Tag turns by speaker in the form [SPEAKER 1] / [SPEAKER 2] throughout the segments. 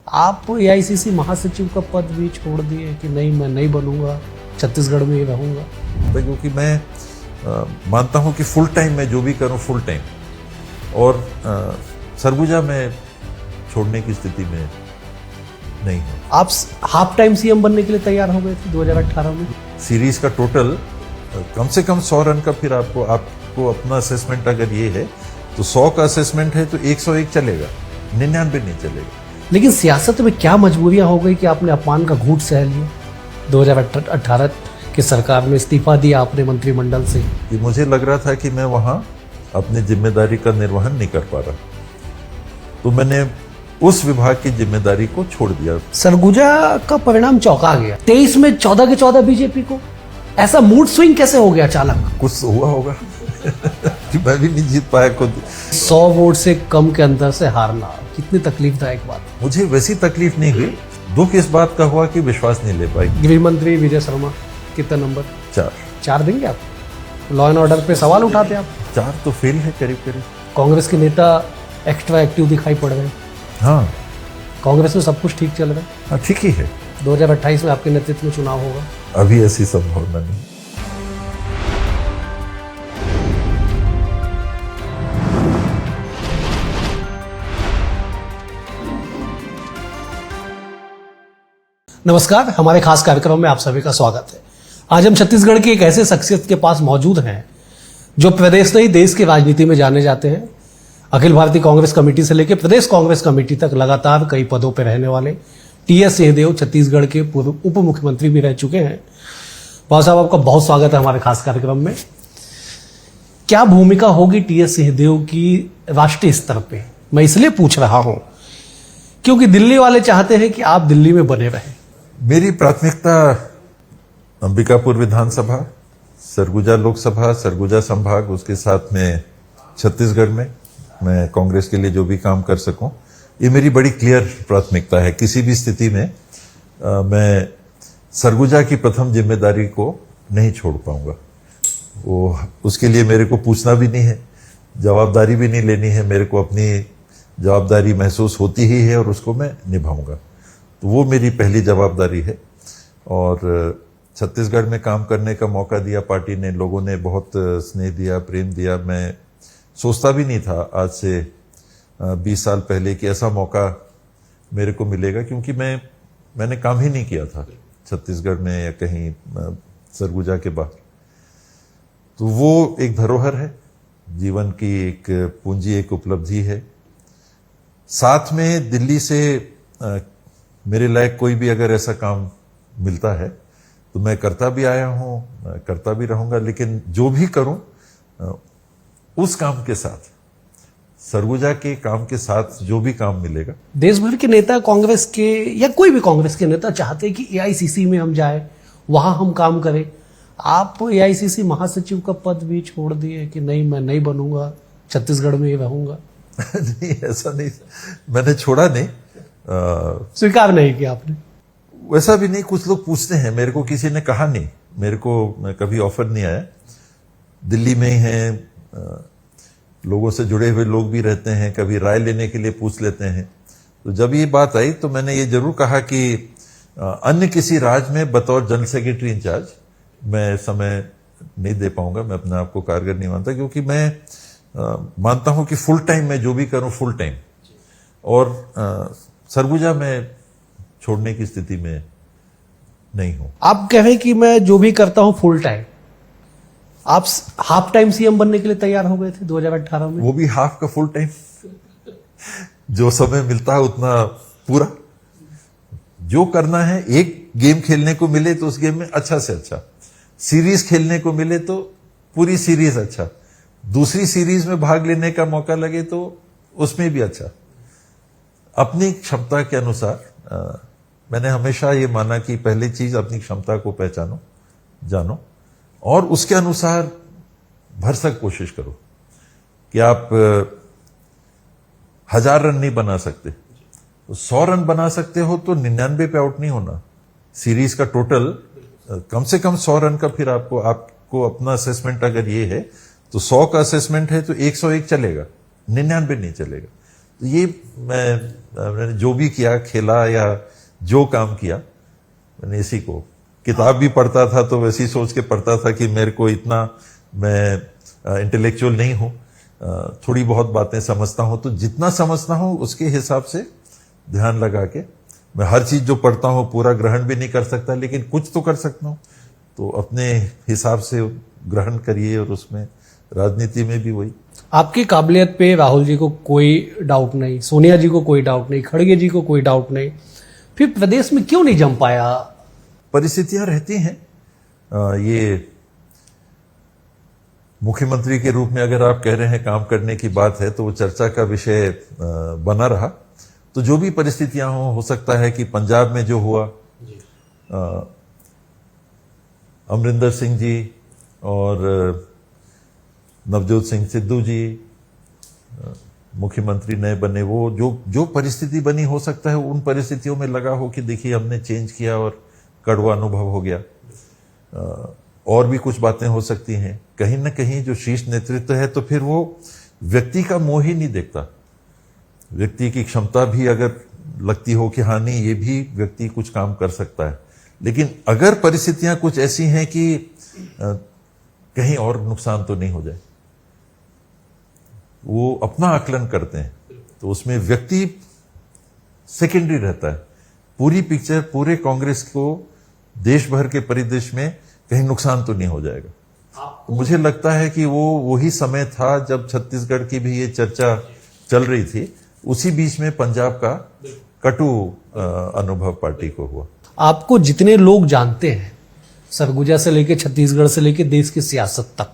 [SPEAKER 1] आप एआईसीसी महासचिव का पद भी छोड़ दिए कि नहीं, मैं नहीं बनूंगा, छत्तीसगढ़ में ही रहूंगा।
[SPEAKER 2] क्योंकि मैं मानता हूं कि फुल टाइम मैं जो भी करूं फुल टाइम, और सरगुजा में छोड़ने की स्थिति में नहीं हूं।
[SPEAKER 1] आप हाफ टाइम सीएम बनने के लिए तैयार हो गए थे 2018 में।
[SPEAKER 2] सीरीज का टोटल कम से कम 100 रन का, फिर आपको अपना असेसमेंट अगर ये है तो 100 का असेसमेंट है तो 101 चलेगा, 99 नहीं चलेगा।
[SPEAKER 1] लेकिन सियासत में क्या मजबूरियां हो गई कि आपने अपमान का घूंट सह लिया? 2018 की सरकार में इस्तीफा दिया आपने मंत्रिमंडल से।
[SPEAKER 2] कि मुझे लग रहा था कि मैं वहां अपनी जिम्मेदारी का निर्वहन नहीं कर पा रहा, तो मैंने उस विभाग की जिम्मेदारी को छोड़ दिया।
[SPEAKER 1] सरगुजा का परिणाम चौंका गया। 23 में 14 के 14 बीजेपी को। ऐसा मूड स्विंग कैसे हो गया अचानक?
[SPEAKER 2] कुछ हुआ होगा कि मैं भी नहीं जीत पाया खुद।
[SPEAKER 1] 100 वोट से कम के अंदर से हारना कितनी तकलीफदायक बात।
[SPEAKER 2] मुझे वैसी तकलीफ नहीं हुई, दुख इस बात का हुआ कि विश्वास नहीं ले पाई।
[SPEAKER 1] गृह मंत्री विजय शर्मा कितना नंबर? 4 देंगे आप? लॉ एंड ऑर्डर पे सवाल उठाते आप?
[SPEAKER 2] 4 तो फेल है करीब करीब।
[SPEAKER 1] कांग्रेस के नेता एक्स्ट्रा एक्टिव दिखाई पड़ रहे हैं।
[SPEAKER 2] हाँ,
[SPEAKER 1] कांग्रेस में सब कुछ ठीक चल रहा है।
[SPEAKER 2] हाँ ठीक ही है।
[SPEAKER 1] 2028 में आपके नेतृत्व में चुनाव होगा।
[SPEAKER 2] अभी ऐसी संभावना नहीं।
[SPEAKER 1] नमस्कार, हमारे खास कार्यक्रम में आप सभी का स्वागत है। आज हम छत्तीसगढ़ की एक ऐसे शख्सियत के पास मौजूद हैं जो प्रदेश नहीं देश की राजनीति में जाने जाते हैं। अखिल भारतीय कांग्रेस कमेटी से लेकर प्रदेश कांग्रेस कमेटी तक लगातार कई पदों पर रहने वाले टीएस सिंहदेव छत्तीसगढ़ के पूर्व उप मुख्यमंत्री भी रह चुके हैं। बाबा साहब, आपका बहुत स्वागत है हमारे खास कार्यक्रम में। क्या भूमिका होगी टीएस सिंहदेव की राष्ट्रीय स्तर पे? मैं इसलिए पूछ रहा हूं क्योंकि दिल्ली वाले चाहते हैं कि आप दिल्ली में बने रहें।
[SPEAKER 2] मेरी प्राथमिकता अंबिकापुर विधानसभा, सरगुजा लोकसभा, सरगुजा संभाग, उसके साथ में छत्तीसगढ़ में मैं कांग्रेस के लिए जो भी काम कर सकूं, ये मेरी बड़ी क्लियर प्राथमिकता है। किसी भी स्थिति में मैं सरगुजा की प्रथम जिम्मेदारी को नहीं छोड़ पाऊंगा। वो उसके लिए मेरे को पूछना भी नहीं है, जवाबदारी भी नहीं लेनी है। मेरे को अपनी जवाबदारी महसूस होती ही है और उसको मैं निभाऊंगा। तो वो मेरी पहली जवाबदारी है। और छत्तीसगढ़ में काम करने का मौका दिया पार्टी ने, लोगों ने बहुत स्नेह दिया, प्रेम दिया। मैं सोचता भी नहीं था आज से 20 साल पहले कि ऐसा मौका मेरे को मिलेगा, क्योंकि मैंने काम ही नहीं किया था छत्तीसगढ़ में या कहीं सरगुजा के बाहर। तो वो एक धरोहर है, जीवन की एक पूंजी, एक उपलब्धि है। साथ में दिल्ली से मेरे लायक कोई भी अगर ऐसा काम मिलता है तो मैं करता भी आया हूं, करता भी रहूंगा। लेकिन जो भी करूं उस काम के साथ, सरगुजा के काम के साथ जो भी काम मिलेगा।
[SPEAKER 1] देश भर के नेता कांग्रेस के या कोई भी कांग्रेस के नेता चाहते हैं कि एआईसीसी में हम जाए, वहां हम काम करें। आप एआईसीसी महासचिव का पद भी छोड़ दिए कि नहीं, मैं नहीं बनूंगा, छत्तीसगढ़ में ही रहूंगा।
[SPEAKER 2] नहीं, ऐसा नहीं, मैंने छोड़ा नहीं।
[SPEAKER 1] स्वीकार नहीं किया आपने?
[SPEAKER 2] वैसा भी नहीं। कुछ लोग पूछते हैं, मेरे को किसी ने कहा नहीं, मेरे को कभी ऑफर नहीं आया। दिल्ली में ही हैं, लोगों से जुड़े हुए लोग भी रहते हैं, कभी राय लेने के लिए पूछ लेते हैं। तो जब ये बात आई तो मैंने ये जरूर कहा कि अन्य किसी राज्य में बतौर जनरल सेक्रेटरी इंचार्ज मैं समय नहीं दे पाऊंगा। मैं अपने आप को कारगर नहीं मानता, क्योंकि मैं मानता हूं कि फुल टाइम मैं जो भी करूं फुल टाइम, और सरगुजा में छोड़ने की स्थिति में नहीं हूं।
[SPEAKER 1] आप कह रहे हैं कि मैं जो भी करता हूं फुल टाइम। आप हाफ टाइम सीएम बनने के लिए तैयार हो गए थे 2018 में।
[SPEAKER 2] वो भी हाफ का फुल टाइम, जो समय मिलता है उतना पूरा। जो करना है, एक गेम खेलने को मिले तो उस गेम में अच्छा से अच्छा, सीरीज खेलने को मिले तो पूरी सीरीज अच्छा, दूसरी सीरीज में भाग लेने का मौका लगे तो उसमें भी अच्छा। अपनी क्षमता के अनुसार मैंने हमेशा ये माना कि पहली चीज अपनी क्षमता को पहचानो, जानो, और उसके अनुसार भरसक कोशिश करो। कि आप 1000 रन नहीं बना सकते, तो 100 रन बना सकते हो तो 99 पे आउट नहीं होना। सीरीज का टोटल कम से कम 100 रन का, फिर आपको अपना असेसमेंट अगर ये है तो 100 का असेसमेंट है तो 101 चलेगा, 99 नहीं चलेगा। तो ये मैंने जो भी किया, खेला या जो काम किया, मैंने इसी को, किताब भी पढ़ता था तो वैसी सोच के पढ़ता था कि मेरे को इतना, मैं इंटेलेक्चुअल नहीं हूं, थोड़ी बहुत बातें समझता हूं, तो जितना समझता हूं उसके हिसाब से ध्यान लगा के, मैं हर चीज जो पढ़ता हूं पूरा ग्रहण भी नहीं कर सकता, लेकिन कुछ तो कर सकता हूं, तो अपने हिसाब से ग्रहण करिए। और उसमें राजनीति में भी वही।
[SPEAKER 1] आपकी काबिलियत पे राहुल जी को कोई डाउट नहीं, सोनिया जी को कोई डाउट नहीं, खड़गे जी को कोई डाउट नहीं, फिर प्रदेश में क्यों नहीं जम पाया?
[SPEAKER 2] परिस्थितियां रहती हैं। ये मुख्यमंत्री के रूप में अगर आप कह रहे हैं काम करने की बात है, तो वो चर्चा का विषय बना रहा। तो जो भी परिस्थितियां हो सकता है कि पंजाब में जो हुआ, अमरिंदर सिंह जी और नवजोत सिंह सिद्धू जी मुख्यमंत्री नए बने, वो जो परिस्थिति बनी, हो सकता है उन परिस्थितियों में लगा हो कि देखिए हमने चेंज किया और कड़वा अनुभव हो गया। और भी कुछ बातें हो सकती हैं। कहीं ना कहीं जो शीर्ष नेतृत्व है, तो फिर वो व्यक्ति का मोह ही नहीं देखता, व्यक्ति की क्षमता भी अगर लगती हो कि हाँ नहीं, ये भी व्यक्ति कुछ काम कर सकता है, लेकिन अगर परिस्थितियां कुछ ऐसी हैं कि कहीं और नुकसान तो नहीं हो जाए, वो अपना आकलन करते हैं, तो उसमें व्यक्ति सेकेंडरी रहता है। पूरी पिक्चर, पूरे कांग्रेस को देश भर के परिदृश्य में कहीं नुकसान तो नहीं हो जाएगा। मुझे लगता है कि वो वही समय था जब छत्तीसगढ़ की भी ये चर्चा चल रही थी, उसी बीच में पंजाब का कटु अनुभव पार्टी को हुआ।
[SPEAKER 1] आपको जितने लोग जानते हैं, सरगुजा से लेके छत्तीसगढ़ से लेके देश की सियासत तक,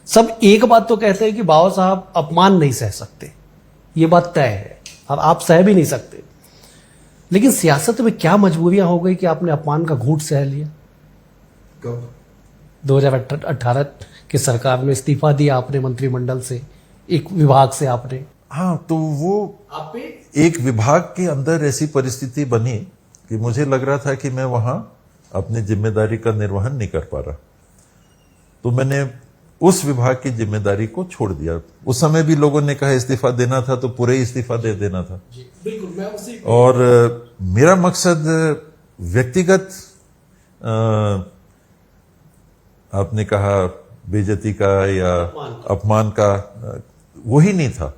[SPEAKER 1] सब एक बात तो कहते हैं कि बाबा साहब अपमान नहीं सह सकते, ये बात तय है, और आप सह भी नहीं सकते। लेकिन सियासत में क्या मजबूरियां हो गई कि आपने अपमान का घूंट सह लिया?
[SPEAKER 2] कब?
[SPEAKER 1] 2018 की सरकार में इस्तीफा दिया आपने मंत्रिमंडल से, एक विभाग से आपने।
[SPEAKER 2] हाँ, तो वो एक विभाग के अंदर ऐसी परिस्थिति बनी कि मुझे लग रहा था कि मैं वहां अपनी जिम्मेदारी का निर्वहन नहीं कर पा रहा, तो मैंने उस विभाग की जिम्मेदारी को छोड़ दिया। उस समय भी लोगों ने कहा इस्तीफा देना था तो पूरे इस्तीफा दे देना था।
[SPEAKER 1] बिल्कुल, मैं उसी
[SPEAKER 2] और मेरा मकसद व्यक्तिगत आपने कहा बेइज्जती का या अपमान का, वही नहीं था।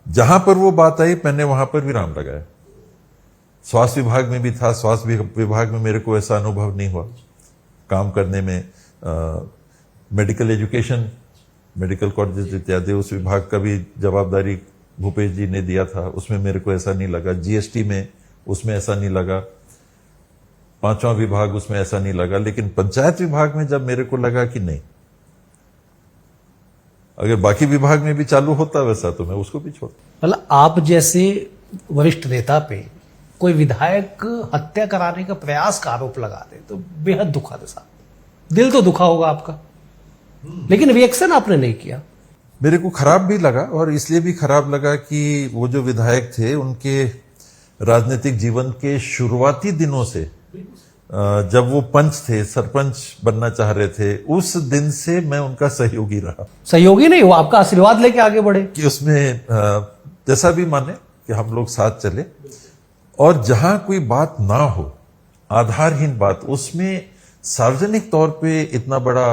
[SPEAKER 2] जहां पर वो बात आई, मैंने वहां पर विराम लगाया। स्वास्थ्य विभाग में भी था, स्वास्थ्य विभाग में मेरे को ऐसा अनुभव नहीं हुआ काम करने में। मेडिकल एजुकेशन, मेडिकल कॉलेज इत्यादि, उस विभाग का भी जवाबदारी भूपेश जी ने दिया था, उसमें मेरे को ऐसा नहीं लगा। जीएसटी में, उसमें ऐसा नहीं लगा। 5वां विभाग, उसमें ऐसा नहीं लगा। लेकिन पंचायत विभाग में जब मेरे को लगा कि नहीं, अगर बाकी विभाग में भी चालू होता वैसा, तो मैं उसको भी छोड़।
[SPEAKER 1] मतलब आप जैसे वरिष्ठ नेता पे कोई विधायक हत्या कराने का प्रयास का आरोप लगा दे तो बेहद दुखद है साहब। दिल तो दुखा होगा आपका, लेकिन रिएक्शन आपने नहीं किया।
[SPEAKER 2] मेरे को खराब भी लगा, और इसलिए भी खराब लगा कि वो जो विधायक थे, उनके राजनीतिक जीवन के शुरुआती दिनों से, जब वो पंच थे, सरपंच बनना चाह रहे थे, उस दिन से मैं उनका सहयोगी रहा।
[SPEAKER 1] सहयोगी नहीं, वो आपका आशीर्वाद लेके आगे बढ़े
[SPEAKER 2] कि उसमें जैसा भी माने कि हम लोग साथ चले, और जहां कोई बात ना हो, आधारहीन बात, उसमें सार्वजनिक तौर पे इतना बड़ा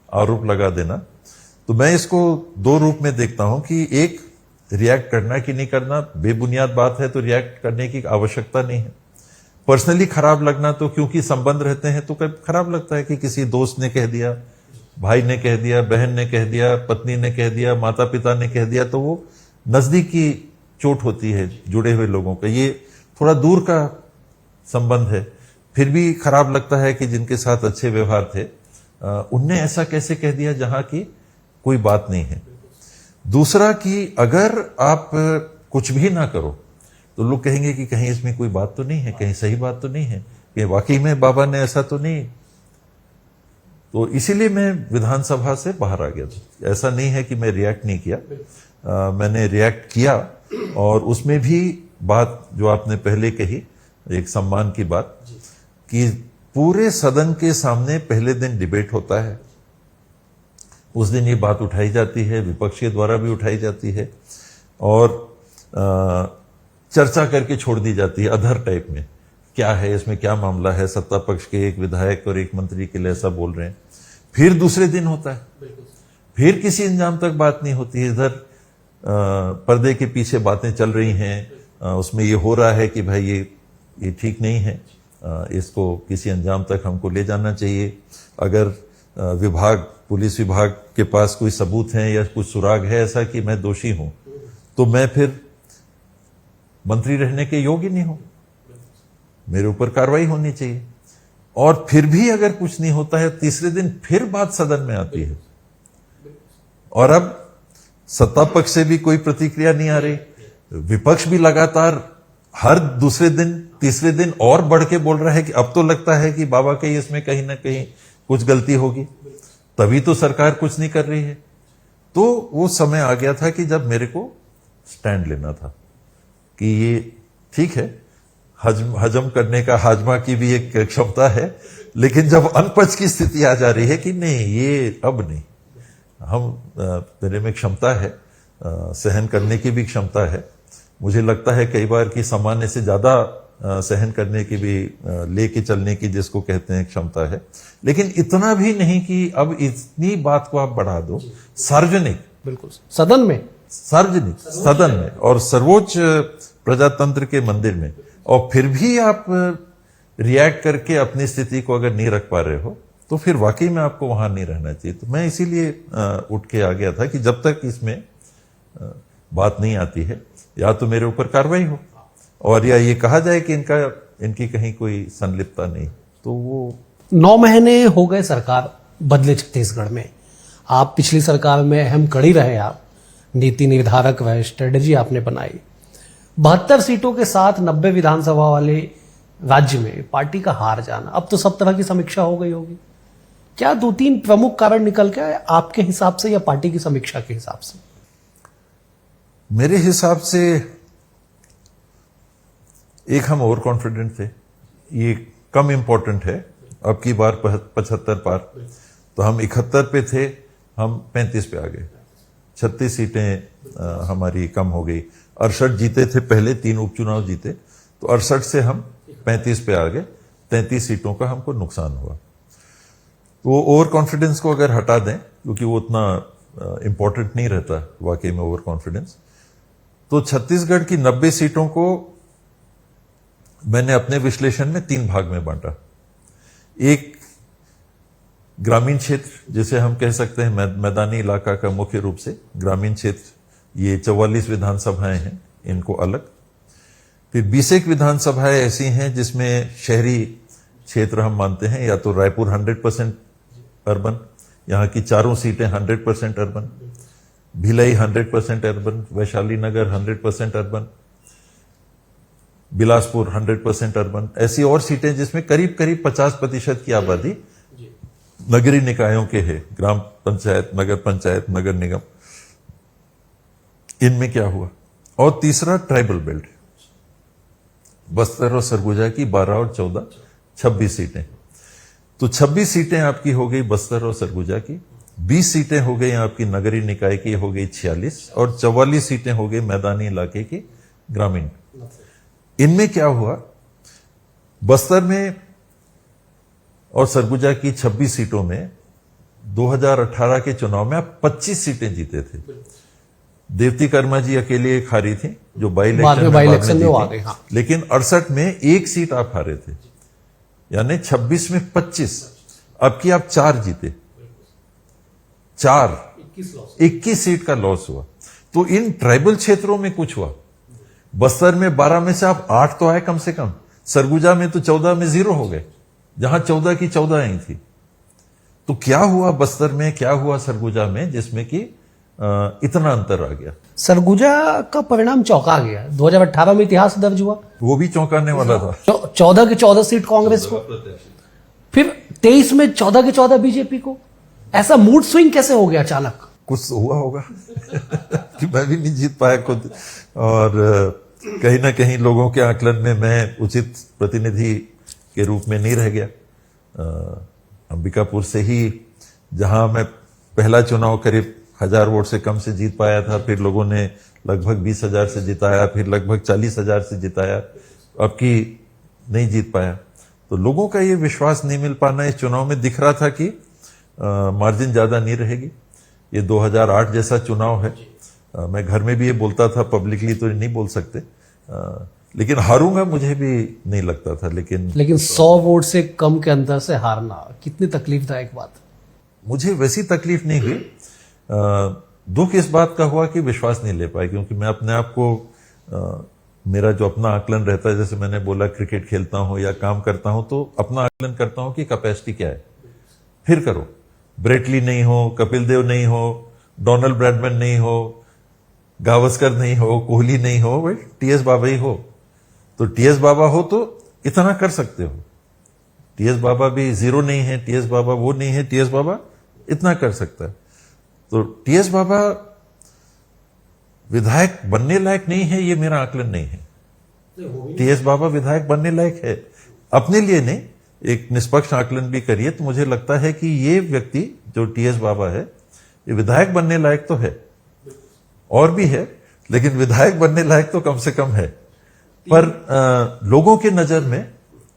[SPEAKER 2] आरोप लगा देना, तो मैं इसको दो रूप में देखता हूं कि एक, रिएक्ट करना कि नहीं करना, बेबुनियाद बात है तो रिएक्ट करने की आवश्यकता नहीं है। पर्सनली खराब लगना, तो क्योंकि संबंध रहते हैं तो खराब लगता है कि किसी दोस्त ने कह दिया, भाई ने कह दिया, बहन ने कह दिया, पत्नी ने कह दिया, माता पिता ने कह दिया, तो वो नजदीकी चोट होती है जुड़े हुए लोगों का। ये थोड़ा दूर का संबंध है, फिर भी खराब लगता है कि जिनके साथ अच्छे व्यवहार थे, उनने ऐसा कैसे कह दिया जहां की कोई बात नहीं है। दूसरा कि अगर आप कुछ भी ना करो तो लोग कहेंगे कि कहीं इसमें कोई बात तो नहीं है, कहीं सही बात तो नहीं है, कि वाकई में बाबा ने ऐसा तो नहीं। तो इसीलिए मैं विधानसभा से बाहर आ गया। ऐसा नहीं है कि मैं रिएक्ट नहीं किया, मैंने रिएक्ट किया, और उसमें भी बात जो आपने पहले कही, एक सम्मान की बात, कि पूरे सदन के सामने पहले दिन डिबेट होता है, उस दिन ये बात उठाई जाती है, विपक्ष के द्वारा भी उठाई जाती है, और चर्चा करके छोड़ दी जाती है अधर टाइप में, क्या है इसमें, क्या मामला है, सत्ता पक्ष के एक विधायक और एक मंत्री के लिए ऐसा बोल रहे हैं। फिर दूसरे दिन होता है, फिर किसी अंजाम तक बात नहीं होती है, इधर पर्दे के पीछे बातें चल रही हैं, उसमें ये हो रहा है कि भाई ये ठीक नहीं है, इसको किसी अंजाम तक हमको ले जाना चाहिए। अगर पुलिस विभाग के पास कोई सबूत है या कुछ सुराग है ऐसा कि मैं दोषी हूं, तो मैं फिर मंत्री रहने के योग्य नहीं हूं, मेरे ऊपर कार्रवाई होनी चाहिए। और फिर भी अगर कुछ नहीं होता है, तीसरे दिन फिर बात सदन में आती है, और अब सत्ता पक्ष से भी कोई प्रतिक्रिया नहीं आ रही, विपक्ष भी लगातार हर दूसरे दिन तीसरे दिन और बढ़ के बोल रहा है कि अब तो लगता है कि बाबा के इसमें कहीं ना कहीं कुछ गलती होगी, तभी तो सरकार कुछ नहीं कर रही है। तो वो समय आ गया था कि जब मेरे को स्टैंड लेना था कि ये ठीक है, हजम करने का, हाजमा की भी एक क्षमता है, लेकिन जब अनपच की स्थिति आ जा रही है कि नहीं, ये अब नहीं, मेरे में क्षमता है, सहन करने की भी क्षमता है। मुझे लगता है कई बार कि सामान्य से ज्यादा सहन करने की भी, लेके चलने की जिसको कहते हैं क्षमता है, लेकिन इतना भी नहीं कि अब इतनी बात को आप बढ़ा दो सार्वजनिक,
[SPEAKER 1] बिल्कुल सार्वजनिक
[SPEAKER 2] सदन में और सर्वोच्च प्रजातंत्र के मंदिर में, और फिर भी आप रिएक्ट करके अपनी स्थिति को अगर नहीं रख पा रहे हो, तो फिर वाकई में आपको वहां नहीं रहना चाहिए। तो मैं इसीलिए उठ के आ गया था कि जब तक इसमें बात नहीं आती है, या तो मेरे ऊपर कार्रवाई हो, और या ये कहा जाए कि इनकी कहीं कोई संलिप्तता नहीं। तो वो
[SPEAKER 1] 9 महीने हो गए सरकार बदले छत्तीसगढ़ में, आप पिछली सरकार में अहम कड़ी रहे, आप नीति निर्धारक व स्ट्रेटेजी आपने बनाई। 72 सीटों के साथ 90 विधानसभा वाले राज्य में पार्टी का हार जाना, अब तो सब तरह की समीक्षा हो गई होगी। क्या 2-3 प्रमुख कारण निकल के आए आपके हिसाब से या पार्टी की समीक्षा के हिसाब से?
[SPEAKER 2] मेरे हिसाब से एक, हम ओवर कॉन्फिडेंट थे, ये कम इंपॉर्टेंट है। अब की बार 75 पार, तो हम 71 पे थे, हम 35 पे आ गए, 36 सीटें हमारी कम हो गई। 68 जीते थे, पहले 3 उपचुनाव जीते, तो 68 से हम 35 पे आ गए, 33 सीटों का हमको नुकसान हुआ। तो ओवर कॉन्फिडेंस को अगर हटा दें, क्योंकि वो उतना इंपॉर्टेंट नहीं रहता वाकई में ओवर कॉन्फिडेंस, तो छत्तीसगढ़ की 90 सीटों को मैंने अपने विश्लेषण में 3 भाग में बांटा। एक ग्रामीण क्षेत्र, जिसे हम कह सकते हैं मैदानी इलाका का, मुख्य रूप से ग्रामीण क्षेत्र, ये 44 विधानसभाएं हैं, इनको अलग। फिर 20 विधानसभाएं ऐसी हैं जिसमें शहरी क्षेत्र हम मानते हैं, या तो रायपुर 100% अर्बन, यहाँ की 4 सीटें 100% अर्बन, भिलाई 100% अर्बन, वैशाली नगर 100% अर्बन, बिलासपुर 100% अर्बन, ऐसी और सीटें जिसमें करीब करीब 50% की आबादी नगरीय निकायों के है, ग्राम पंचायत, नगर पंचायत, नगर निगम। इनमें क्या हुआ? और तीसरा ट्राइबल बेल्ट, बस्तर और सरगुजा की 12 और 14 26 सीटें। तो 26 सीटें आपकी हो गई बस्तर और सरगुजा की, 20 सीटें हो गई आपकी नगरीय निकाय की, हो गई 46, और 44 सीटें हो गई मैदानी इलाके की, ग्रामीण। इनमें क्या हुआ? बस्तर में और सरगुजा की 26 सीटों में 2018 के चुनाव में आप 25 सीटें जीते थे। देवती कर्मा जी अकेले एक हारी थी, जो बाई इलेक्शन में वो आ गई, हाँ। लेकिन 68 में 1 सीट आप हारे थे, यानी 26 में 25, अब की आप 4 जीते, 21 सीट का लॉस हुआ। तो इन ट्राइबल क्षेत्रों में कुछ हुआ। बस्तर में 12 में से आप 8 तो आए कम से कम, सरगुजा में तो 14 में 0 हो गए, जहां 14 की 14 आई थी। तो क्या हुआ बस्तर में, क्या हुआ सरगुजा में, जिसमें कि इतना अंतर आ गया?
[SPEAKER 1] सरगुजा का परिणाम चौंका गया। 2018 में इतिहास दर्ज हुआ, वो
[SPEAKER 2] भी चौंकाने वाला था।
[SPEAKER 1] 14 की 14 सीट कांग्रेस को, फिर 23 में 14 की 14 बीजेपी को। ऐसा मूड स्विंग कैसे हो गया अचानक?
[SPEAKER 2] कुछ हुआ होगा कि मैं भी नहीं जीत पाया खुद, और कहीं ना कहीं लोगों के आकलन में मैं उचित प्रतिनिधि के रूप में नहीं रह गया। अंबिकापुर से ही, जहां मैं पहला चुनाव करीब 1000 वोट से कम से जीत पाया था, फिर लोगों ने लगभग 20,000 से जिताया, फिर लगभग 40,000 से जिताया, अब की नहीं जीत पाया। तो लोगों का ये विश्वास नहीं मिल पाना इस चुनाव में दिख रहा था कि मार्जिन ज्यादा नहीं रहेगी। ये 2008 जैसा चुनाव है। मैं घर में भी ये बोलता था, पब्लिकली तो नहीं बोल सकते, लेकिन हारूंगा मुझे भी नहीं लगता था। लेकिन
[SPEAKER 1] 100 वोट से कम के अंदर से हारना कितनी तकलीफदायक बात है।
[SPEAKER 2] मुझे वैसी तकलीफ नहीं हुई। दुख इस बात का हुआ कि विश्वास नहीं ले पाए, क्योंकि मैं अपने आप को मेरा जो अपना आकलन रहता है, जैसे मैंने बोला क्रिकेट खेलता हूं या काम करता हूं तो अपना आकलन करता हूं कि कैपेसिटी क्या है, फिर करो। ब्रेटली नहीं हो, कपिल देव नहीं हो, डोनाल्ड ब्रैडमैन नहीं हो, गावस्कर नहीं हो, कोहली नहीं हो, भाई टीएस बाबा ही हो। तो टीएस बाबा हो तो इतना कर सकते हो। टीएस बाबा भी जीरो नहीं है, टीएस बाबा वो नहीं है, टीएस बाबा इतना कर सकता है। तो टीएस बाबा विधायक बनने लायक नहीं है, ये मेरा आकलन नहीं है। टीएस बाबा विधायक बनने लायक है, अपने लिए नहीं, एक निष्पक्ष आकलन भी करिए तो मुझे लगता है कि ये व्यक्ति जो टीएस बाबा है, ये विधायक बनने लायक तो है, और भी है, लेकिन विधायक बनने लायक तो कम से कम है। पर लोगों के नजर में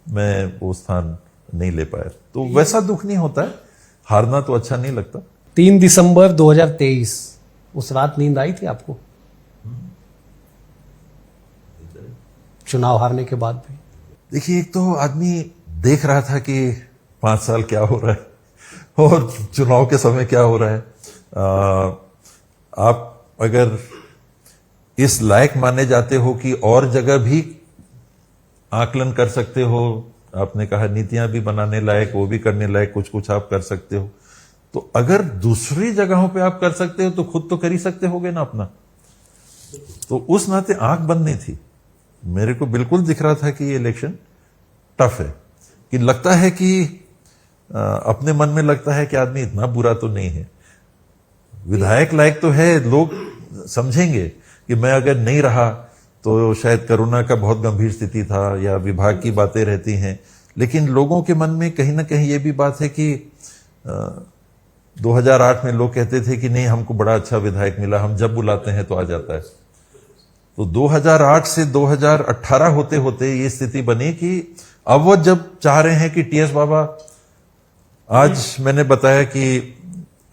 [SPEAKER 2] मैं वो स्थान नहीं ले पाया, तो वैसा दुख नहीं होता है। हारना तो अच्छा नहीं लगता।
[SPEAKER 1] 3 दिसंबर 2023, उस रात नींद आई थी आपको? चुनाव हारने के बाद भी?
[SPEAKER 2] देखिए, एक तो आदमी देख रहा था कि 5 साल क्या हो रहा है और चुनाव के समय क्या हो रहा है। आप अगर इस लायक माने जाते हो कि और जगह भी आकलन कर सकते हो, आपने कहा नीतियां भी बनाने लायक, वो भी करने लायक, कुछ कुछ आप कर सकते हो, तो अगर दूसरी जगहों पे आप कर सकते हो तो खुद तो कर ही सकते होगे ना अपना। तो उस नाते आंख बंद नहीं थी। मेरे को बिल्कुल दिख रहा था कि ये इलेक्शन टफ है, कि लगता है कि अपने मन में लगता है कि आदमी इतना बुरा तो नहीं है, विधायक लायक तो है, लोग समझेंगे कि मैं अगर नहीं रहा तो शायद कोरोना का बहुत गंभीर स्थिति था या विभाग की बातें रहती हैं, लेकिन लोगों के मन में कहीं ना कहीं ये भी बात है कि 2008 में लोग कहते थे कि नहीं हमको बड़ा अच्छा विधायक मिला, हम जब बुलाते हैं तो आ जाता है। तो 2008 से 2018 होते होते ये स्थिति बनी कि अब वो जब चाह रहे हैं कि टीएस बाबा, आज मैंने बताया कि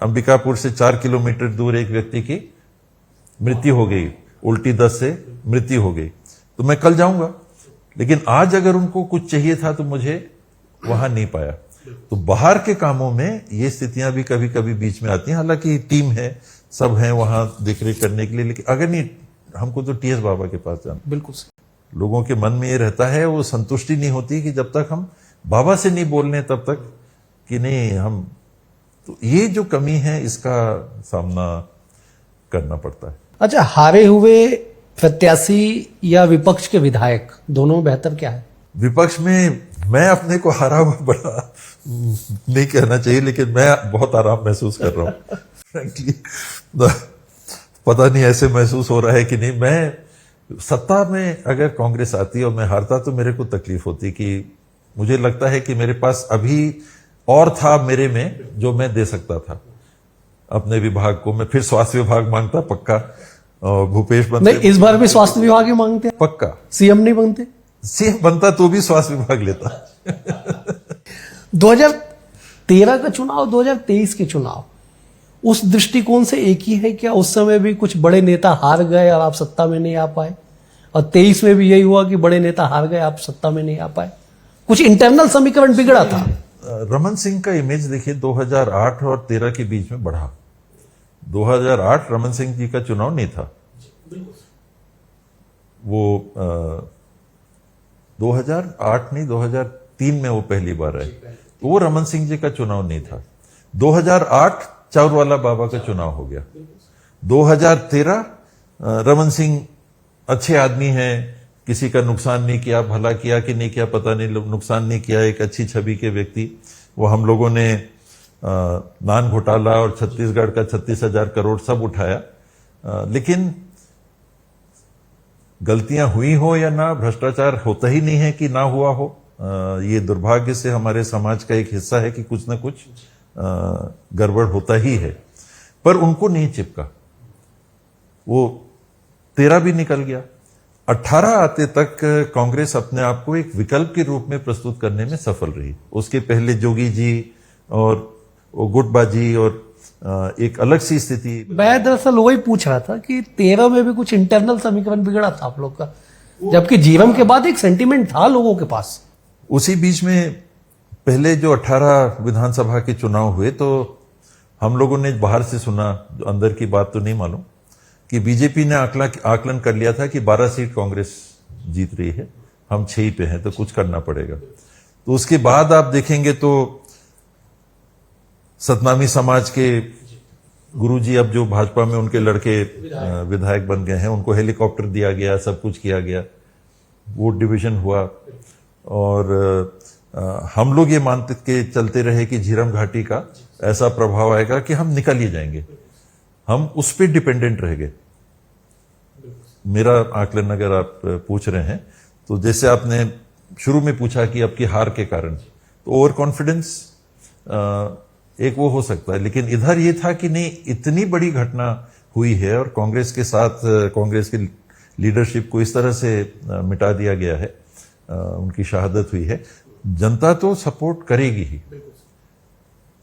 [SPEAKER 2] अंबिकापुर से 4 किलोमीटर दूर एक व्यक्ति की मृत्यु हो गई, उल्टी दस्त से मृत्यु हो गई, तो मैं कल जाऊंगा, लेकिन आज अगर उनको कुछ चाहिए था तो मुझे वहां नहीं पाया। तो बाहर के कामों में ये स्थितियां भी कभी कभी बीच में आती हैं। हालांकि टीम है, सब है वहां देखरेख करने के लिए, लेकिन अगर नहीं, हमको तो टीएस बाबा के पास जाना।
[SPEAKER 1] बिल्कुल।
[SPEAKER 2] लोगों के मन में ये रहता है, वो संतुष्टि नहीं होती कि जब तक हम बाबा से नहीं बोल रहे तब तक कि नहीं हम, तो ये जो कमी है इसका सामना करना पड़ता है।
[SPEAKER 1] अच्छा, हारे हुए प्रत्याशी या विपक्ष के विधायक, दोनों में बेहतर क्या है?
[SPEAKER 2] विपक्ष में मैं अपने को हारा हुआ बड़ा नहीं कहना चाहिए, लेकिन मैं बहुत आराम महसूस कर रहा हूं फ्रैंकली। पता नहीं ऐसे महसूस हो रहा है कि नहीं। मैं सत्ता में अगर कांग्रेस आती और मैं हारता तो मेरे को तकलीफ होती, कि मुझे लगता है कि मेरे पास अभी और था मेरे में जो मैं दे सकता था अपने विभाग को। मैं फिर स्वास्थ्य विभाग मांगता पक्का, और भूपेश बनते
[SPEAKER 1] नहीं, इस बार भी स्वास्थ्य विभाग ही मांगते हैं
[SPEAKER 2] पक्का।
[SPEAKER 1] सीएम नहीं बनते?
[SPEAKER 2] सीएम बनता तो भी स्वास्थ्य विभाग लेता।
[SPEAKER 1] 2013 का चुनाव, 2023 के चुनाव, उस दृष्टिकोण से एक ही है क्या? उस समय भी कुछ बड़े नेता हार गए और आप सत्ता में नहीं आ पाए, और 23 में भी यही हुआ कि बड़े नेता हार गए, आप सत्ता में नहीं आ पाए, कुछ इंटरनल समीकरण बिगड़ा था।
[SPEAKER 2] रमन सिंह का इमेज देखिए 2008 और 13 के बीच में बढ़ा। 2008 रमन सिंह जी का चुनाव नहीं था, वो 2008 नहीं 2003 में वो पहली बार आए, तो वो रमन सिंह जी का चुनाव नहीं था। 2008 चाउरवाला बाबा का चुनाव हो गया। 2013 रमन सिंह अच्छे आदमी हैं, किसी का नुकसान नहीं किया, भला किया कि नहीं किया पता नहीं, नुकसान नहीं किया, एक अच्छी छवि के व्यक्ति। वो हम लोगों ने नान घोटाला और छत्तीसगढ़ का 36,000 करोड़ सब उठाया, लेकिन गलतियां हुई हो या ना, भ्रष्टाचार होता ही नहीं है कि ना हुआ हो। ये दुर्भाग्य से हमारे समाज का एक हिस्सा है कि कुछ ना कुछ गड़बड़ होता ही है, पर उनको नहीं चिपका। वो 13 भी निकल गया। 18 आते तक कांग्रेस अपने आप को एक विकल्प के रूप में प्रस्तुत करने में सफल रही। उसके पहले जोगी जी और वो गुटबाजी और एक अलग सी स्थिति।
[SPEAKER 1] मैं दरअसल वही पूछ रहा था कि 13 में भी कुछ इंटरनल समीकरण बिगड़ा था आप लोग का, जबकि जीवम के बाद एक सेंटिमेंट था लोगों के पास।
[SPEAKER 2] उसी बीच में पहले जो 18 विधानसभा के चुनाव हुए तो हम लोगों ने बाहर से सुना, जो अंदर की बात तो नहीं मालूम, कि बीजेपी ने आकलन कर लिया था कि 12 सीट कांग्रेस जीत रही है, हम 6 ही पे हैं तो कुछ करना पड़ेगा। तो उसके बाद आप देखेंगे तो सतनामी समाज के गुरुजी अब जो भाजपा में उनके लड़के विधायक बन गए हैं, उनको हेलीकॉप्टर दिया गया, सब कुछ किया गया, वोट डिवीजन हुआ। और हम लोग ये मानते के चलते रहे कि झीरम घाटी का ऐसा प्रभाव आएगा कि हम निकल ही जाएंगे, हम उस पर डिपेंडेंट रह गए। मेरा आकलन अगर आप पूछ रहे हैं तो जैसे आपने शुरू में पूछा कि अब की हार के कारण, तो ओवर कॉन्फिडेंस एक वो हो सकता है, लेकिन इधर ये था कि नहीं, इतनी बड़ी घटना हुई है और कांग्रेस के साथ कांग्रेस की लीडरशिप को इस तरह से मिटा दिया गया है, उनकी शहादत हुई है, जनता तो सपोर्ट करेगी ही।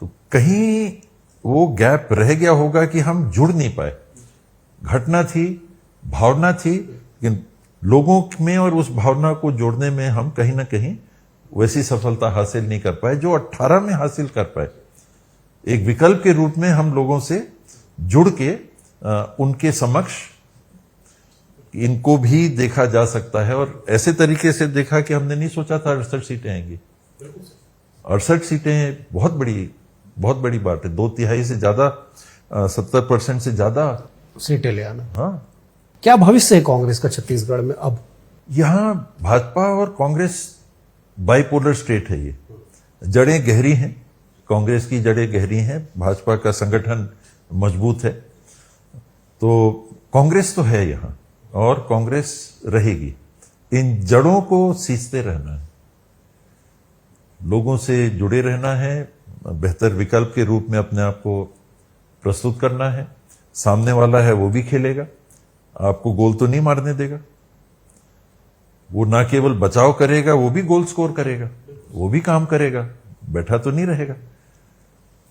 [SPEAKER 2] तो कहीं वो गैप रह गया होगा कि हम जुड़ नहीं पाए। घटना थी, भावना थी, लेकिन लोगों में और उस भावना को जोड़ने में हम कहीं ना कहीं वैसी सफलता हासिल नहीं कर पाए जो 18 में हासिल कर पाए। एक विकल्प के रूप में हम लोगों से जुड़ के उनके समक्ष इनको भी देखा जा सकता है, और ऐसे तरीके से देखा कि हमने नहीं सोचा था 68 सीटें आएंगी। 68 सीटें बहुत बड़ी बात है, 2/3 से ज्यादा, 70% से ज्यादा
[SPEAKER 1] सीटें ले आना।
[SPEAKER 2] हाँ,
[SPEAKER 1] क्या भविष्य है कांग्रेस का छत्तीसगढ़ में अब?
[SPEAKER 2] यहां भाजपा और कांग्रेस बाइपोलर स्टेट है। ये जड़ें गहरी हैं, कांग्रेस की जड़ें गहरी हैं, भाजपा का संगठन मजबूत है। तो कांग्रेस तो है यहां और कांग्रेस रहेगी। इन जड़ों को सींचते रहना है, लोगों से जुड़े रहना है, बेहतर विकल्प के रूप में अपने आप को प्रस्तुत करना है। सामने वाला है वो भी खेलेगा, आपको गोल तो नहीं मारने देगा। वो ना केवल बचाव करेगा, वो भी गोल स्कोर करेगा, वो भी काम करेगा, बैठा तो नहीं रहेगा।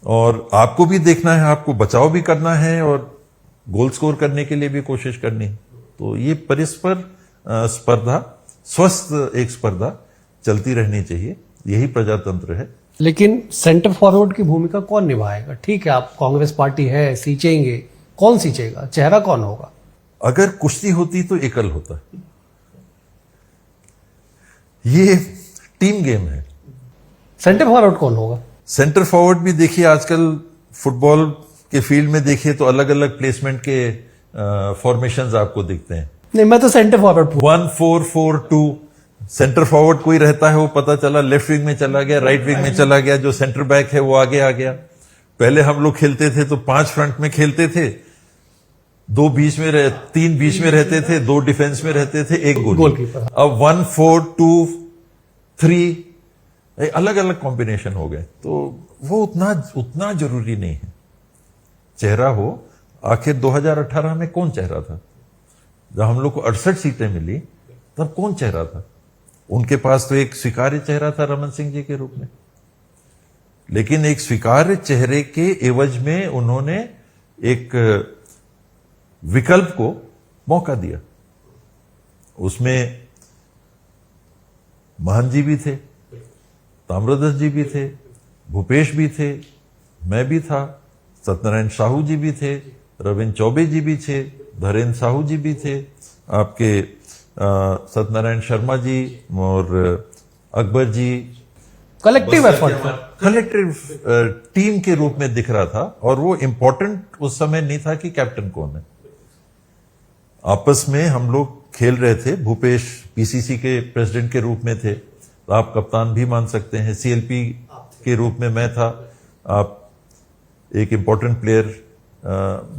[SPEAKER 2] और आपको भी देखना है, आपको बचाव भी करना है और गोल स्कोर करने के लिए भी कोशिश करनी है। तो ये परस्पर स्पर्धा, स्वस्थ एक स्पर्धा चलती रहनी चाहिए, यही प्रजातंत्र है।
[SPEAKER 1] लेकिन सेंटर फॉरवर्ड की भूमिका कौन निभाएगा? ठीक है, आप कांग्रेस पार्टी है, सींचेंगे, कौन सींचेगा? चेहरा कौन होगा?
[SPEAKER 2] अगर कुश्ती होती तो एकल होता। ये टीम गेम है।
[SPEAKER 1] सेंटर फॉरवर्ड कौन होगा?
[SPEAKER 2] सेंटर फॉरवर्ड भी देखिए, आजकल फुटबॉल के फील्ड में देखिए तो अलग अलग प्लेसमेंट के फॉर्मेशंस आपको दिखते हैं।
[SPEAKER 1] नहीं, मैं तो सेंटर फॉरवर्ड
[SPEAKER 2] 1-4-4-2 सेंटर फॉरवर्ड कोई रहता है, वो पता चला लेफ्ट विंग में चला गया, राइट विंग में चला गया, जो सेंटर बैक है वो आगे आ गया। पहले हम लोग खेलते थे तो 5 फ्रंट में खेलते थे, 3 बीच में रहते थे, 2 डिफेंस में रहते थे, 1 गोलकीपर। अब 1-4-2-3 अलग अलग कॉम्बिनेशन हो गए, तो वो उतना जरूरी नहीं है। चेहरा हो, आखिर 2018 में कौन चेहरा था? जब हम लोग को 68 सीटें मिली तब कौन चेहरा था? उनके पास तो एक स्वीकार्य चेहरा था रमन सिंह जी के रूप में, लेकिन एक स्वीकार्य चेहरे के एवज में उन्होंने एक विकल्प को मौका दिया। उसमें महंत जी भी थे, ताम्रध्वज जी भी थे, भूपेश भी थे, मैं भी था, सत्यनारायण साहू जी भी थे, रविंद्र चौबे जी भी थे, धीरेन्द्र साहू जी भी थे, आपके सत्यनारायण शर्मा जी और अकबर जी।
[SPEAKER 1] कलेक्टिव एफर्ट,
[SPEAKER 2] कलेक्टिव टीम के रूप में दिख रहा था, और वो इंपॉर्टेंट उस समय नहीं था कि कैप्टन कौन है। आपस में हम लोग खेल रहे थे। भूपेश पीसीसी के प्रेसिडेंट के रूप में थे, तो आप कप्तान भी मान सकते हैं। सीएलपी के रूप में मैं था, आप एक इंपॉर्टेंट प्लेयर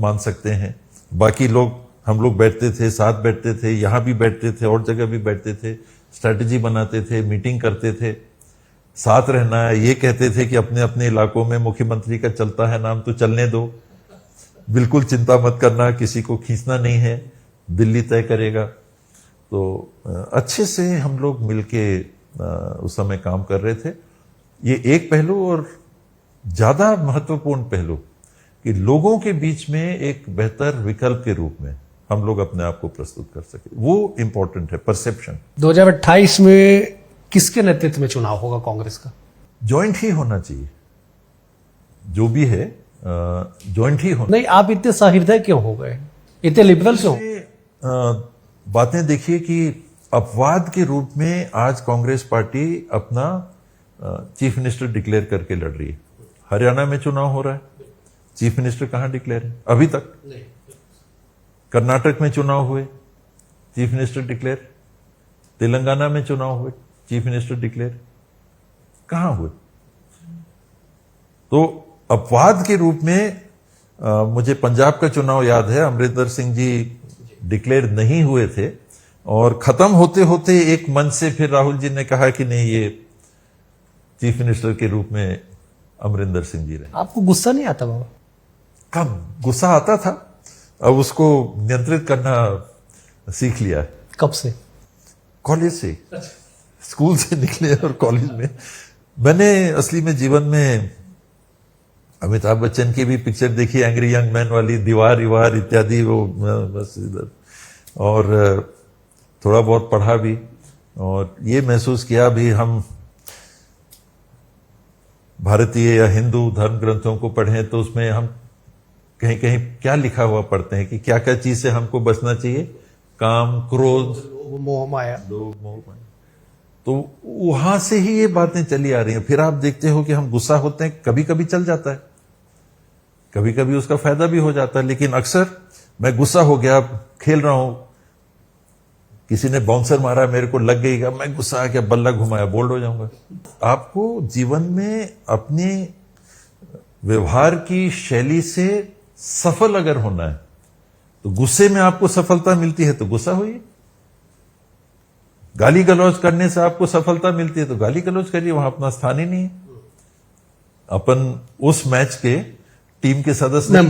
[SPEAKER 2] मान सकते हैं। बाकी लोग, हम लोग बैठते थे, साथ बैठते थे, यहां भी बैठते थे, और जगह भी बैठते थे, स्ट्रैटेजी बनाते थे, मीटिंग करते थे, साथ रहना है। ये कहते थे कि अपने अपने इलाकों में मुख्यमंत्री का चलता है नाम, तो चलने दो, बिल्कुल चिंता मत करना, किसी को खींचना नहीं है। दिल्ली तय करेगा। तो अच्छे से हम लोग मिलके उस समय काम कर रहे थे। ये एक पहलू, और ज्यादा महत्वपूर्ण पहलू कि लोगों के बीच में एक बेहतर विकल्प के रूप में हम लोग अपने आप को प्रस्तुत कर सके, वो इंपॉर्टेंट है, परसेप्शन।
[SPEAKER 1] 2028 में किसके नेतृत्व में चुनाव होगा कांग्रेस का?
[SPEAKER 2] जॉइंट ही होना चाहिए, जो भी है जॉइंट ही होना।
[SPEAKER 1] नहीं, आप इतने सहृदय क्यों हो गए, इतने लिबरल क्यों?
[SPEAKER 2] बातें देखिए कि अपवाद के रूप में आज कांग्रेस पार्टी अपना चीफ मिनिस्टर डिक्लेयर करके लड़ रही है। हरियाणा में चुनाव हो रहा है, चीफ मिनिस्टर कहां डिक्लेयर है अभी तक? कर्नाटक में चुनाव हुए, चीफ मिनिस्टर डिक्लेयर। तेलंगाना में चुनाव हुए, चीफ मिनिस्टर डिक्लेयर। कहां हुए? तो अपवाद के रूप में मुझे पंजाब का चुनाव याद है, अमरिंदर सिंह जी डिक्लेयर नहीं हुए थे और खत्म होते होते एक मंच से फिर राहुल जी ने कहा कि नहीं, ये चीफ मिनिस्टर के रूप में अमरिंदर सिंह जी रहे।
[SPEAKER 1] आपको गुस्सा नहीं आता बाबा?
[SPEAKER 2] कब गुस्सा आता था, अब उसको नियंत्रित करना सीख लिया है।
[SPEAKER 1] कब से?
[SPEAKER 2] कॉलेज से, स्कूल से निकले और कॉलेज में। मैंने असली में जीवन में अमिताभ बच्चन की भी पिक्चर देखी, एंग्री यंग मैन वाली, दीवार इवार इत्यादि, वो बस इधर, और थोड़ा बहुत पढ़ा भी और ये महसूस किया भी हम भारतीय या हिंदू धर्म ग्रंथों को पढ़ें तो उसमें हम कहीं कहीं क्या लिखा हुआ पढ़ते हैं कि क्या क्या चीज से हमको बचना चाहिए, काम, क्रोध,
[SPEAKER 1] मोह माया,
[SPEAKER 2] लोभ, मोह माया। तो वहां से ही ये बातें चली आ रही हैं। फिर आप देखते हो कि हम गुस्सा होते हैं, कभी कभी चल जाता है, कभी कभी उसका फायदा भी हो जाता है, लेकिन अक्सर मैं गुस्सा हो गया, खेल रहा हूं, किसी ने बाउंसर मारा, मेरे को लग गई, मैं गुस्सा आ गया, बल्ला घुमाया, बोल्ड हो जाऊंगा। आपको जीवन में अपने व्यवहार की शैली से सफल अगर होना है तो गुस्से में आपको सफलता मिलती है तो गुस्सा होइए, गाली गलौज करने से आपको सफलता मिलती है तो गाली गलौज करिए, वहां अपना स्थान ही नहीं है। अपन उस मैच के टीम के सदस्य
[SPEAKER 1] नहीं,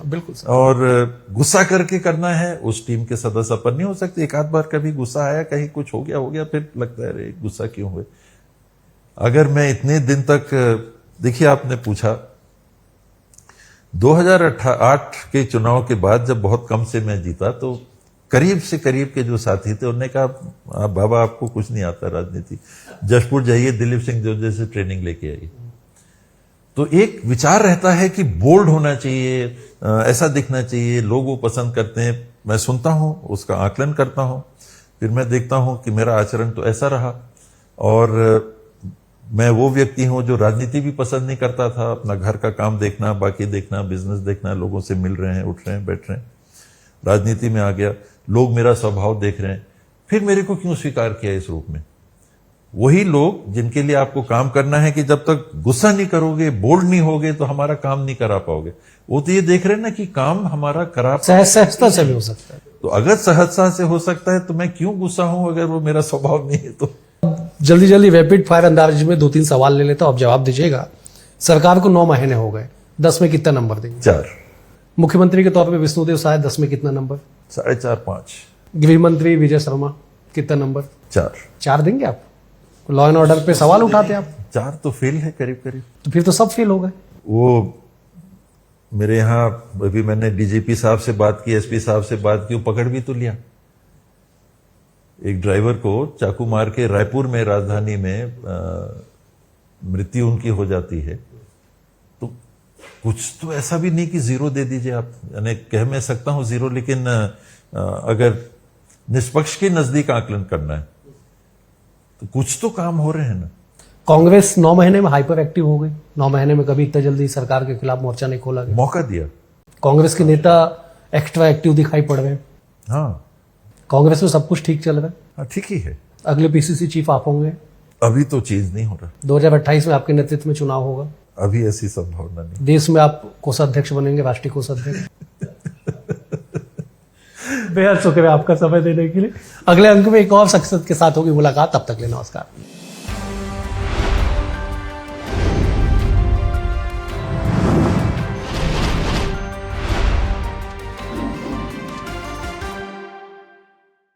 [SPEAKER 1] बिल्कुल सर।
[SPEAKER 2] और गुस्सा करके करना है, उस टीम के सदस्य अपन नहीं हो सकते। एक आध बार कभी गुस्सा आया, कहीं कुछ हो गया, फिर लगता है अरे गुस्सा क्यों हुए। अगर मैं इतने दिन तक, देखिए आपने पूछा 2008 के चुनाव के बाद जब बहुत कम से मैं जीता तो करीब से करीब के जो साथी थे उन्होंने कहा बाबा आपको कुछ नहीं आता राजनीति, जशपुर जाइए, दिलीप सिंह जोजे से ट्रेनिंग लेके आइए। तो एक विचार रहता है कि बोल्ड होना चाहिए, ऐसा दिखना चाहिए, लोग वो पसंद करते हैं। मैं सुनता हूं, उसका आकलन करता हूं, फिर मैं देखता हूं कि मेरा आचरण तो ऐसा रहा, और मैं वो व्यक्ति हूं जो राजनीति भी पसंद नहीं करता था। अपना घर का काम देखना, बाकी देखना, बिजनेस देखना, लोगों से मिल रहे हैं, उठ रहे हैं, बैठ रहे हैं। राजनीति में आ गया, लोग मेरा स्वभाव देख रहे हैं, फिर मेरे को क्यों स्वीकार किया इस रूप में? वही लोग जिनके लिए आपको काम करना है कि जब तक गुस्सा नहीं करोगे, बोल्ड नहीं होगे तो हमारा काम नहीं करा पाओगे, वो तो ये देख रहे हैं ना कि काम हमारा करा,
[SPEAKER 1] सहजता से भी हो सकता है।
[SPEAKER 2] तो अगर सहजता से हो सकता है तो मैं क्यों गुस्सा हूं अगर वो मेरा स्वभाव नहीं है तो।
[SPEAKER 1] जल्दी जल्दी रैपिड फायर अंदाज में 2-3 सवाल ले लेता हूं, आप जवाब दीजिएगा। सरकार को 9 महीने हो गए, 10 में कितना नंबर देंगे?
[SPEAKER 2] 4।
[SPEAKER 1] मुख्यमंत्री के तौर पे विष्णुदेव साय 10 में कितना नंबर?
[SPEAKER 2] 4.5 5।
[SPEAKER 1] गृह मंत्री विजय शर्मा कितना नंबर?
[SPEAKER 2] 4
[SPEAKER 1] देंगे आप? लॉ एंड ऑर्डर पे सवाल उठाते आप?
[SPEAKER 2] 4 तो फेल है करीब करीब।
[SPEAKER 1] तो फिर तो सब फेल हो गए।
[SPEAKER 2] वो मेरे यहाँ अभी मैंने डीजीपी साहब से बात की, एसपी साहब से बात की, वो पकड़ भी तो लिया। एक ड्राइवर को चाकू मार के रायपुर में, राजधानी में मृत्यु उनकी हो जाती है, तो कुछ तो ऐसा भी नहीं कि 0 दे दीजिए आप। यानी कह मैं सकता हूं 0, लेकिन अगर निष्पक्ष के नजदीक आकलन करना है तो कुछ तो काम हो रहे हैं ना।
[SPEAKER 1] कांग्रेस 9 महीने में हाइपर एक्टिव हो गई। 9 महीने में कभी इतना जल्दी सरकार के खिलाफ मोर्चा नहीं खोला गया,
[SPEAKER 2] मौका दिया।
[SPEAKER 1] कांग्रेस के नेता एक्स्ट्रा एक्टिव दिखाई पड़ रहे हैं।
[SPEAKER 2] हाँ,
[SPEAKER 1] कांग्रेस में सब कुछ ठीक चल रहा है।
[SPEAKER 2] हाँ ठीक ही है।
[SPEAKER 1] अगले पीसीसी चीफ आप होंगे।
[SPEAKER 2] अभी तो चीज नहीं हो रहा।
[SPEAKER 1] 2028 में आपके नेतृत्व में चुनाव होगा।
[SPEAKER 2] अभी ऐसी संभावना नहीं।
[SPEAKER 1] देश में आप कोषाध्यक्ष बनेंगे, राष्ट्रीय कोषाध्यक्ष। बेहद शुक्रिया आपका समय देने के लिए। अगले अंक में एक और शख्सियत के साथ होगी मुलाकात, तब तक के लिए नमस्कार।